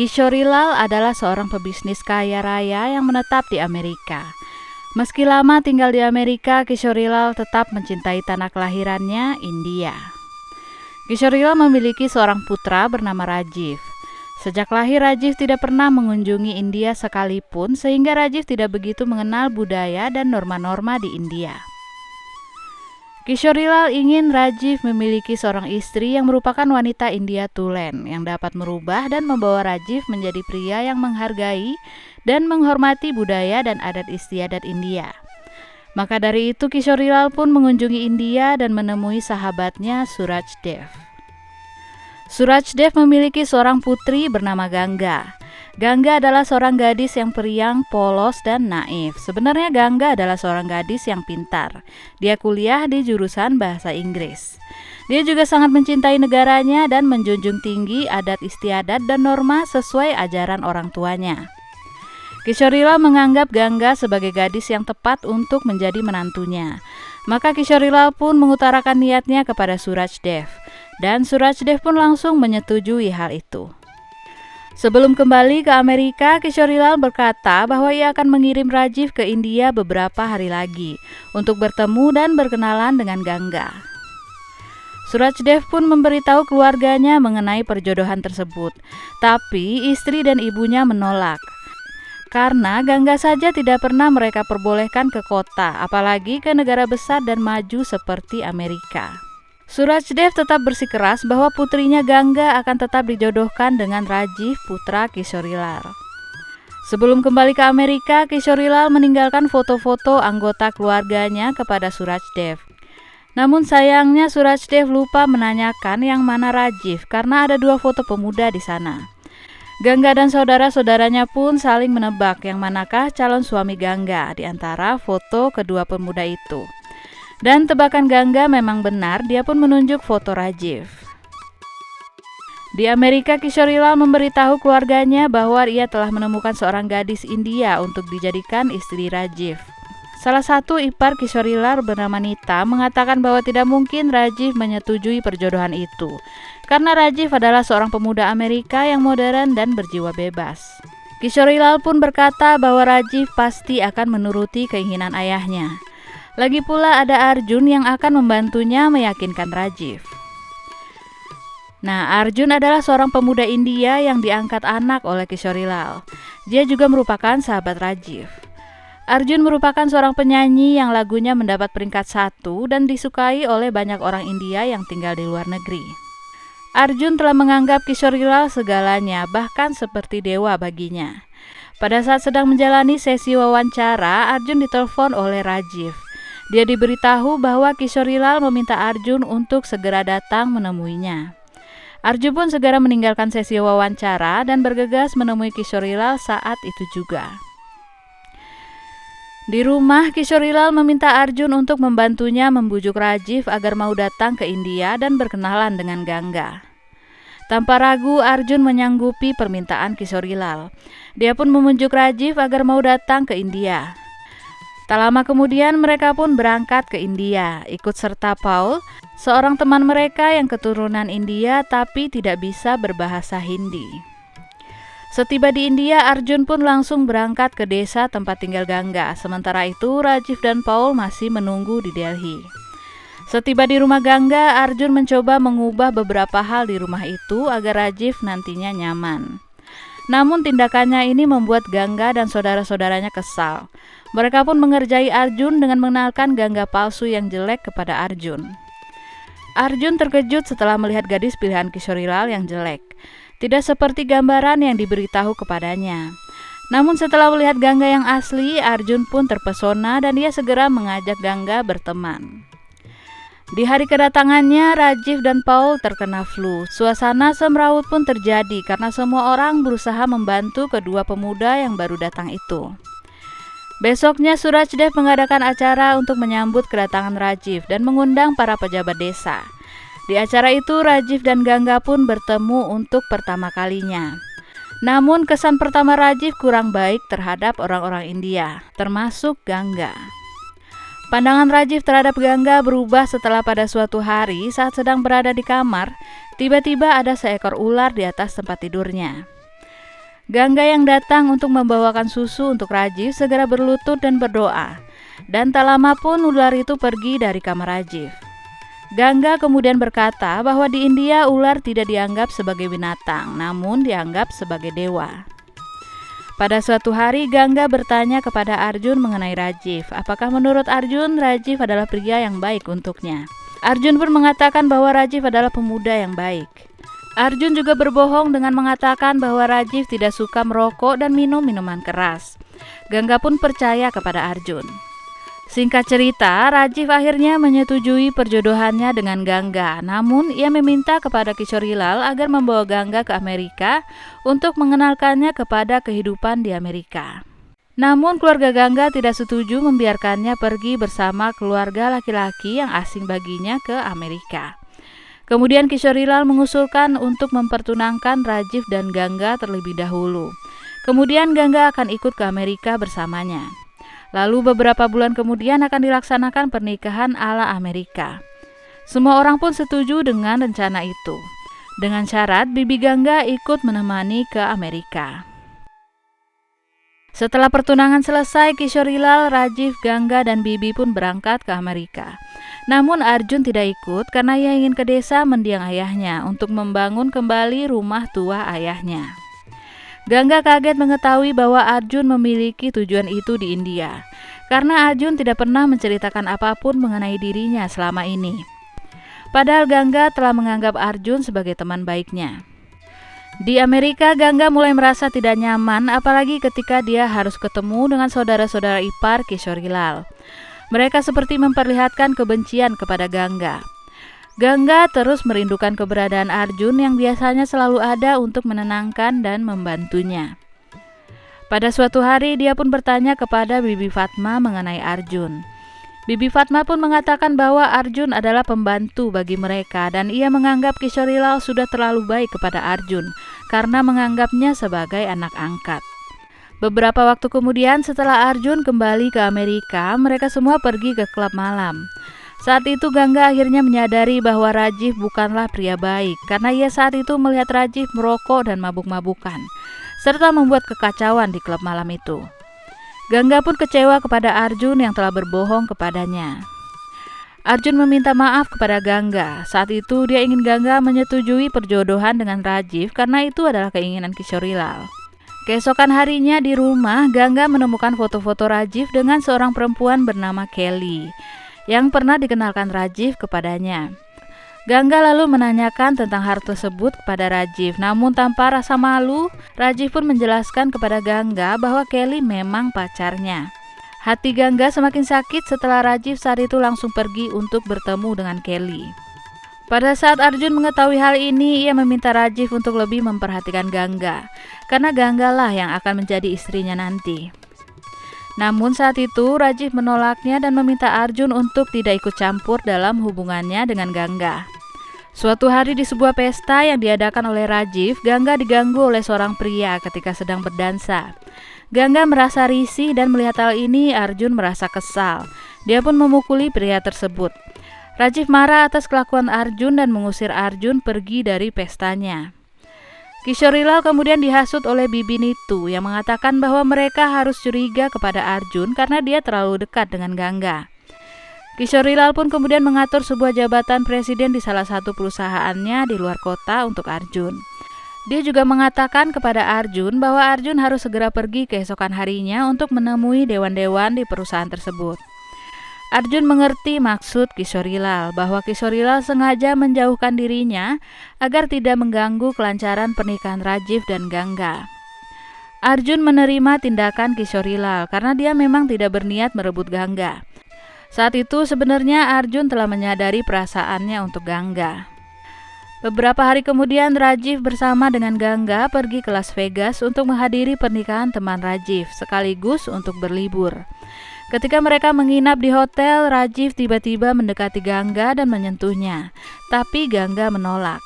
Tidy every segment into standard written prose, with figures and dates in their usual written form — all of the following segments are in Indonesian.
Kishorilal adalah seorang pebisnis kaya raya yang menetap di Amerika. Meski lama tinggal di Amerika, Kishorilal tetap mencintai tanah kelahirannya, India. Kishorilal memiliki seorang putra bernama Rajiv. Sejak lahir, Rajiv tidak pernah mengunjungi India sekalipun, sehingga Rajiv tidak begitu mengenal budaya dan norma-norma di India. Kishorilal ingin Rajiv memiliki seorang istri yang merupakan wanita India tulen yang dapat merubah dan membawa Rajiv menjadi pria yang menghargai dan menghormati budaya dan adat istiadat India. Maka dari itu Kishorilal pun mengunjungi India dan menemui sahabatnya Surajdev. Surajdev memiliki seorang putri bernama Ganga. Ganga adalah seorang gadis yang periang, polos, dan naif. Sebenarnya Ganga adalah seorang gadis yang pintar. Dia kuliah di jurusan bahasa Inggris. Dia juga sangat mencintai negaranya dan menjunjung tinggi adat istiadat dan norma sesuai ajaran orang tuanya. Kishorilal menganggap Ganga sebagai gadis yang tepat untuk menjadi menantunya. Maka Kishorilal pun mengutarakan niatnya kepada Surajdev. Dan Surajdev pun langsung menyetujui hal itu. Sebelum kembali ke Amerika, Kishorilal berkata bahwa ia akan mengirim Rajiv ke India beberapa hari lagi untuk bertemu dan berkenalan dengan Ganga. Surajdev pun memberitahu keluarganya mengenai perjodohan tersebut, tapi istri dan ibunya menolak. Karena Ganga saja tidak pernah mereka perbolehkan ke kota, apalagi ke negara besar dan maju seperti Amerika. Surajdev tetap bersikeras bahwa putrinya Ganga akan tetap dijodohkan dengan Rajiv, putra Kishorilal. Sebelum kembali ke Amerika, Kishorilal meninggalkan foto-foto anggota keluarganya kepada Surajdev. Namun sayangnya Surajdev lupa menanyakan yang mana Rajiv karena ada 2 foto pemuda di sana. Ganga dan saudara-saudaranya pun saling menebak yang manakah calon suami Ganga di antara foto kedua pemuda itu. Dan tebakan Ganga memang benar, dia pun menunjuk foto Rajiv. Di Amerika, Kishorilal memberitahu keluarganya bahwa ia telah menemukan seorang gadis India untuk dijadikan istri Rajiv. Salah satu ipar Kishorilal bernama Nita mengatakan bahwa tidak mungkin Rajiv menyetujui perjodohan itu, karena Rajiv adalah seorang pemuda Amerika yang modern dan berjiwa bebas. Kishorilal pun berkata bahwa Rajiv pasti akan menuruti keinginan ayahnya. Lagi pula ada Arjun yang akan membantunya meyakinkan Rajiv. Nah, Arjun adalah seorang pemuda India yang diangkat anak oleh Kishorilal. Dia juga merupakan sahabat Rajiv. Arjun merupakan seorang penyanyi yang lagunya mendapat peringkat 1 dan disukai oleh banyak orang India yang tinggal di luar negeri. Arjun telah menganggap Kishorilal segalanya, bahkan seperti dewa baginya. Pada saat sedang menjalani sesi wawancara, Arjun ditelepon oleh Rajiv. Dia diberitahu bahwa Kishorilal meminta Arjun untuk segera datang menemuinya. Arjun pun segera meninggalkan sesi wawancara dan bergegas menemui Kishorilal saat itu juga. Di rumah, Kishorilal meminta Arjun untuk membantunya membujuk Rajiv agar mau datang ke India dan berkenalan dengan Ganga. Tanpa ragu, Arjun menyanggupi permintaan Kishorilal. Dia pun membujuk Rajiv agar mau datang ke India. Tak lama kemudian mereka pun berangkat ke India, ikut serta Paul, seorang teman mereka yang keturunan India tapi tidak bisa berbahasa Hindi. Setiba di India, Arjun pun langsung berangkat ke desa tempat tinggal Ganga. Sementara itu, Rajiv dan Paul masih menunggu di Delhi. Setiba di rumah Ganga, Arjun mencoba mengubah beberapa hal di rumah itu agar Rajiv nantinya nyaman. Namun tindakannya ini membuat Ganga dan saudara-saudaranya kesal. Mereka pun mengerjai Arjun dengan mengenalkan Ganga palsu yang jelek kepada Arjun. Arjun terkejut setelah melihat gadis pilihan Kishorilal yang jelek. Tidak seperti gambaran yang diberitahu kepadanya. Namun setelah melihat Ganga yang asli, Arjun pun terpesona dan dia segera mengajak Ganga berteman. Di hari kedatangannya, Rajiv dan Paul terkena flu. Suasana semrawut pun terjadi karena semua orang berusaha membantu kedua pemuda yang baru datang itu. Besoknya Surajdev mengadakan acara untuk menyambut kedatangan Rajiv dan mengundang para pejabat desa. Di acara itu Rajiv dan Ganga pun bertemu untuk pertama kalinya. Namun kesan pertama Rajiv kurang baik terhadap orang-orang India, termasuk Ganga. Pandangan Rajiv terhadap Ganga berubah setelah pada suatu hari saat sedang berada di kamar, tiba-tiba ada seekor ular di atas tempat tidurnya. Gangga yang datang untuk membawakan susu untuk Rajiv segera berlutut dan berdoa. Dan tak lama pun ular itu pergi dari kamar Rajiv. Gangga kemudian berkata bahwa di India ular tidak dianggap sebagai binatang, namun dianggap sebagai dewa. Pada suatu hari Gangga bertanya kepada Arjun mengenai Rajiv. Apakah menurut Arjun, Rajiv adalah pria yang baik untuknya? Arjun pun mengatakan bahwa Rajiv adalah pemuda yang baik. Arjun juga berbohong dengan mengatakan bahwa Rajiv tidak suka merokok dan minum minuman keras. Gangga pun percaya kepada Arjun. Singkat cerita, Rajiv akhirnya menyetujui perjodohannya dengan Gangga. Namun, ia meminta kepada Kishorilal agar membawa Gangga ke Amerika untuk mengenalkannya kepada kehidupan di Amerika. Namun, keluarga Gangga tidak setuju membiarkannya pergi bersama keluarga laki-laki yang asing baginya ke Amerika. Kemudian Kishorilal mengusulkan untuk mempertunangkan Rajiv dan Gangga terlebih dahulu. Kemudian Gangga akan ikut ke Amerika bersamanya. Lalu beberapa bulan kemudian akan dilaksanakan pernikahan ala Amerika. Semua orang pun setuju dengan rencana itu. Dengan syarat bibi Gangga ikut menemani ke Amerika. Setelah pertunangan selesai, Kishorilal, Rajiv, Gangga, dan bibi pun berangkat ke Amerika. Namun Arjun tidak ikut karena ia ingin ke desa mendiang ayahnya untuk membangun kembali rumah tua ayahnya. Gangga kaget mengetahui bahwa Arjun memiliki tujuan itu di India, karena Arjun tidak pernah menceritakan apapun mengenai dirinya selama ini. Padahal Gangga telah menganggap Arjun sebagai teman baiknya. Di Amerika, Gangga mulai merasa tidak nyaman, apalagi ketika dia harus ketemu dengan saudara-saudara ipar Kishorilal. Mereka seperti memperlihatkan kebencian kepada Gangga. Gangga terus merindukan keberadaan Arjun yang biasanya selalu ada untuk menenangkan dan membantunya. Pada suatu hari dia pun bertanya kepada Bibi Fatma mengenai Arjun. Bibi Fatma pun mengatakan bahwa Arjun adalah pembantu bagi mereka dan ia menganggap Kishorilal sudah terlalu baik kepada Arjun karena menganggapnya sebagai anak angkat. Beberapa waktu kemudian setelah Arjun kembali ke Amerika, mereka semua pergi ke klub malam. Saat itu Gangga akhirnya menyadari bahwa Rajiv bukanlah pria baik karena ia saat itu melihat Rajiv merokok dan mabuk-mabukan serta membuat kekacauan di klub malam itu. Gangga pun kecewa kepada Arjun yang telah berbohong kepadanya. Arjun meminta maaf kepada Gangga. Saat itu dia ingin Gangga menyetujui perjodohan dengan Rajiv karena itu adalah keinginan Kishorilal. Keesokan harinya di rumah, Gangga menemukan foto-foto Rajiv dengan seorang perempuan bernama Kelly yang pernah dikenalkan Rajiv kepadanya. Gangga lalu menanyakan tentang hal tersebut kepada Rajiv, namun tanpa rasa malu, Rajiv pun menjelaskan kepada Gangga bahwa Kelly memang pacarnya. Hati Gangga semakin sakit setelah Rajiv saat itu langsung pergi untuk bertemu dengan Kelly. Pada saat Arjun mengetahui hal ini, ia meminta Rajiv untuk lebih memperhatikan Gangga, karena Gangga lah yang akan menjadi istrinya nanti. Namun saat itu Rajiv menolaknya dan meminta Arjun untuk tidak ikut campur dalam hubungannya dengan Gangga. Suatu hari di sebuah pesta yang diadakan oleh Rajiv, Gangga diganggu oleh seorang pria ketika sedang berdansa. Gangga merasa risih dan melihat hal ini Arjun merasa kesal. Dia pun memukuli pria tersebut. Rajiv marah atas kelakuan Arjun dan mengusir Arjun pergi dari pestanya. Kishorilal kemudian dihasut oleh Bibi Nitu yang mengatakan bahwa mereka harus curiga kepada Arjun karena dia terlalu dekat dengan Gangga. Kishorilal pun kemudian mengatur sebuah jabatan presiden di salah satu perusahaannya di luar kota untuk Arjun. Dia juga mengatakan kepada Arjun bahwa Arjun harus segera pergi keesokan harinya untuk menemui dewan-dewan di perusahaan tersebut. Arjun mengerti maksud Kishorilal bahwa Kishorilal sengaja menjauhkan dirinya agar tidak mengganggu kelancaran pernikahan Rajiv dan Gangga. Arjun menerima tindakan Kishorilal karena dia memang tidak berniat merebut Gangga. Saat itu sebenarnya Arjun telah menyadari perasaannya untuk Gangga. Beberapa hari kemudian Rajiv bersama dengan Gangga pergi ke Las Vegas untuk menghadiri pernikahan teman Rajiv sekaligus untuk berlibur. Ketika mereka menginap di hotel, Rajiv tiba-tiba mendekati Gangga dan menyentuhnya, tapi Gangga menolak.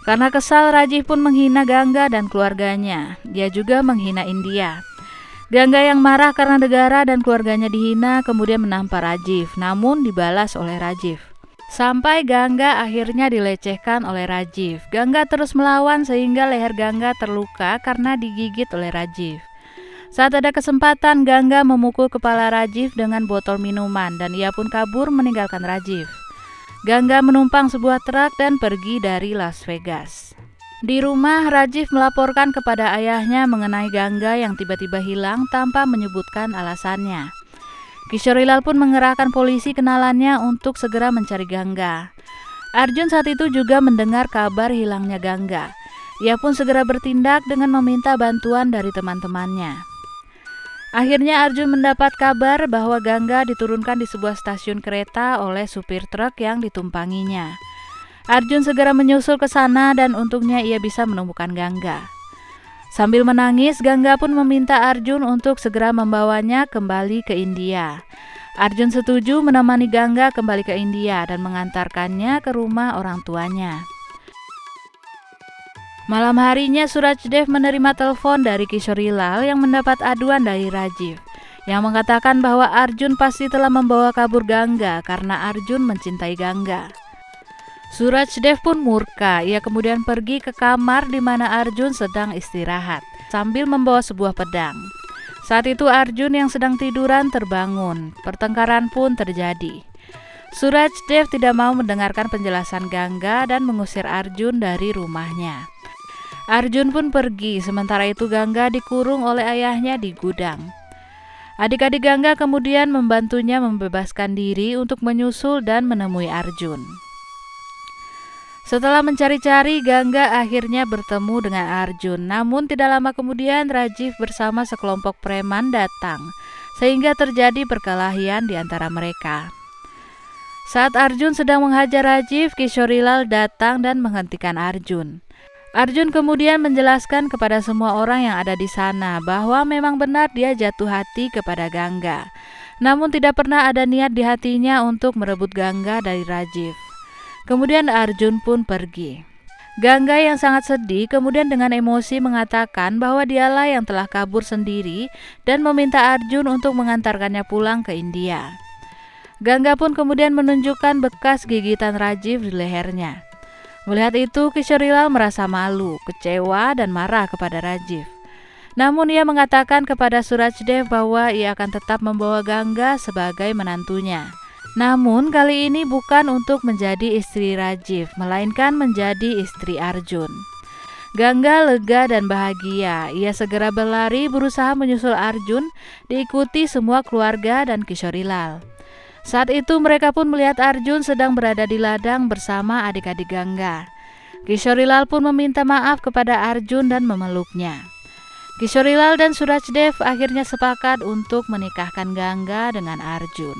Karena kesal, Rajiv pun menghina Gangga dan keluarganya. Dia juga menghina India. Gangga yang marah karena negara dan keluarganya dihina kemudian menampar Rajiv, namun dibalas oleh Rajiv. Sampai Gangga akhirnya dilecehkan oleh Rajiv. Gangga terus melawan sehingga leher Gangga terluka karena digigit oleh Rajiv. Saat ada kesempatan, Gangga memukul kepala Rajiv dengan botol minuman dan ia pun kabur meninggalkan Rajiv. Gangga menumpang sebuah truk dan pergi dari Las Vegas. Di rumah, Rajiv melaporkan kepada ayahnya mengenai Gangga yang tiba-tiba hilang tanpa menyebutkan alasannya. Kishorilal pun mengerahkan polisi kenalannya untuk segera mencari Gangga. Arjun saat itu juga mendengar kabar hilangnya Gangga. Ia pun segera bertindak dengan meminta bantuan dari teman-temannya. Akhirnya Arjun mendapat kabar bahwa Gangga diturunkan di sebuah stasiun kereta oleh supir truk yang ditumpanginya. Arjun segera menyusul ke sana dan untungnya ia bisa menemukan Gangga. Sambil menangis, Gangga pun meminta Arjun untuk segera membawanya kembali ke India. Arjun setuju menemani Gangga kembali ke India dan mengantarkannya ke rumah orang tuanya. Malam harinya Surajdev menerima telepon dari Kishorilal yang mendapat aduan dari Rajiv yang mengatakan bahwa Arjun pasti telah membawa kabur Gangga karena Arjun mencintai Gangga. Surajdev pun murka. Ia kemudian pergi ke kamar di mana Arjun sedang istirahat sambil membawa sebuah pedang. Saat itu Arjun yang sedang tiduran terbangun. Pertengkaran pun terjadi. Surajdev tidak mau mendengarkan penjelasan Gangga dan mengusir Arjun dari rumahnya. Arjun pun pergi, sementara itu Gangga dikurung oleh ayahnya di gudang. Adik-adik Gangga kemudian membantunya membebaskan diri untuk menyusul dan menemui Arjun. Setelah mencari-cari, Gangga akhirnya bertemu dengan Arjun. Namun tidak lama kemudian Rajiv bersama sekelompok preman datang, sehingga terjadi perkelahian di antara mereka. Saat Arjun sedang menghajar Rajiv, Kishorilal datang dan menghentikan Arjun. Arjun kemudian menjelaskan kepada semua orang yang ada di sana bahwa memang benar dia jatuh hati kepada Gangga. Namun tidak pernah ada niat di hatinya untuk merebut Gangga dari Rajiv. Kemudian Arjun pun pergi. Gangga yang sangat sedih kemudian dengan emosi mengatakan bahwa dialah yang telah kabur sendiri dan meminta Arjun untuk mengantarkannya pulang ke India. Gangga pun kemudian menunjukkan bekas gigitan Rajiv di lehernya. Melihat itu, Kishorilal merasa malu, kecewa dan marah kepada Rajiv. Namun ia mengatakan kepada Surajdev bahwa ia akan tetap membawa Gangga sebagai menantunya. Namun kali ini bukan untuk menjadi istri Rajiv, melainkan menjadi istri Arjun. Gangga lega dan bahagia. Ia segera berlari berusaha menyusul Arjun, diikuti semua keluarga dan Kishorilal. Saat itu mereka pun melihat Arjun sedang berada di ladang bersama adik-adik Gangga. Kishorilal pun meminta maaf kepada Arjun dan memeluknya. Kishorilal dan Surajdev akhirnya sepakat untuk menikahkan Gangga dengan Arjun.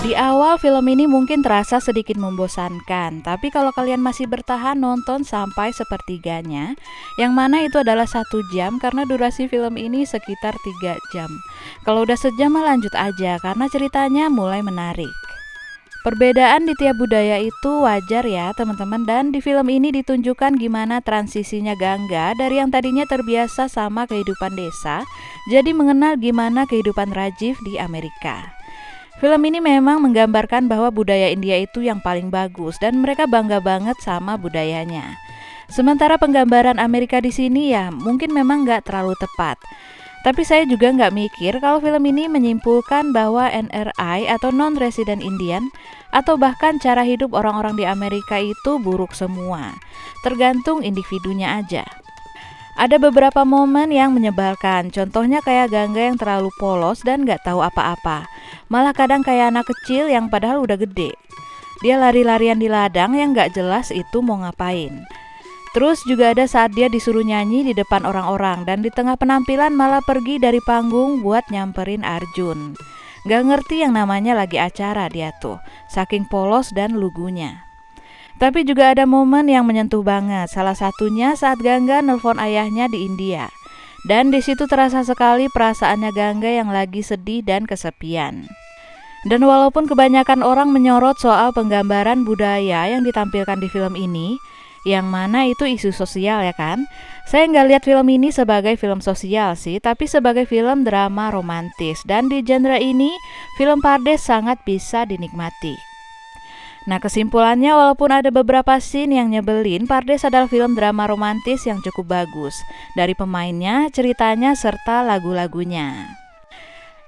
Di awal film ini mungkin terasa sedikit membosankan, tapi kalau kalian masih bertahan nonton sampai sepertiganya, yang mana itu adalah 1 jam karena durasi film ini sekitar 3 jam. Kalau udah sejam mah lanjut aja karena ceritanya mulai menarik. Perbedaan di tiap budaya itu wajar ya teman-teman, dan di film ini ditunjukkan gimana transisinya Gangga dari yang tadinya terbiasa sama kehidupan desa, jadi mengenal gimana kehidupan Rajiv di Amerika. Film ini memang menggambarkan bahwa budaya India itu yang paling bagus dan mereka bangga banget sama budayanya. Sementara penggambaran Amerika di sini ya mungkin memang nggak terlalu tepat. Tapi saya juga nggak mikir kalau film ini menyimpulkan bahwa NRI atau non-resident Indian atau bahkan cara hidup orang-orang di Amerika itu buruk semua. Tergantung individunya aja. Ada beberapa momen yang menyebalkan, contohnya kayak Gangga yang terlalu polos dan gak tahu apa-apa. Malah kadang kayak anak kecil yang padahal udah gede. Dia lari-larian di ladang yang gak jelas itu mau ngapain. Terus juga ada saat dia disuruh nyanyi di depan orang-orang dan di tengah penampilan malah pergi dari panggung buat nyamperin Arjun. Gak ngerti yang namanya lagi acara dia tuh, saking polos dan lugunya. Tapi juga ada momen yang menyentuh banget. Salah satunya saat Gangga nelpon ayahnya di India. Dan di situ terasa sekali perasaannya Gangga yang lagi sedih dan kesepian. Dan walaupun kebanyakan orang menyorot soal penggambaran budaya yang ditampilkan di film ini, yang mana itu isu sosial ya kan. Saya nggak lihat film ini sebagai film sosial sih, tapi sebagai film drama romantis. Dan di genre ini, film Pardes sangat bisa dinikmati. Nah, kesimpulannya walaupun ada beberapa scene yang nyebelin, Pardes adalah film drama romantis yang cukup bagus. Dari pemainnya, ceritanya, serta lagu-lagunya.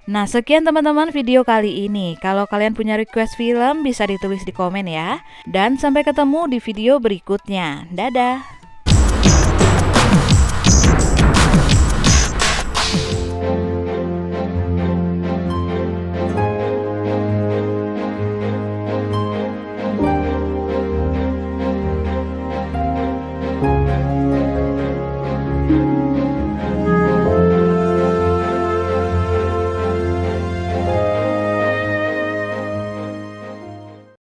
Nah, sekian teman-teman video kali ini. Kalau kalian punya request film, bisa ditulis di komen ya. Dan sampai ketemu di video berikutnya. Dadah!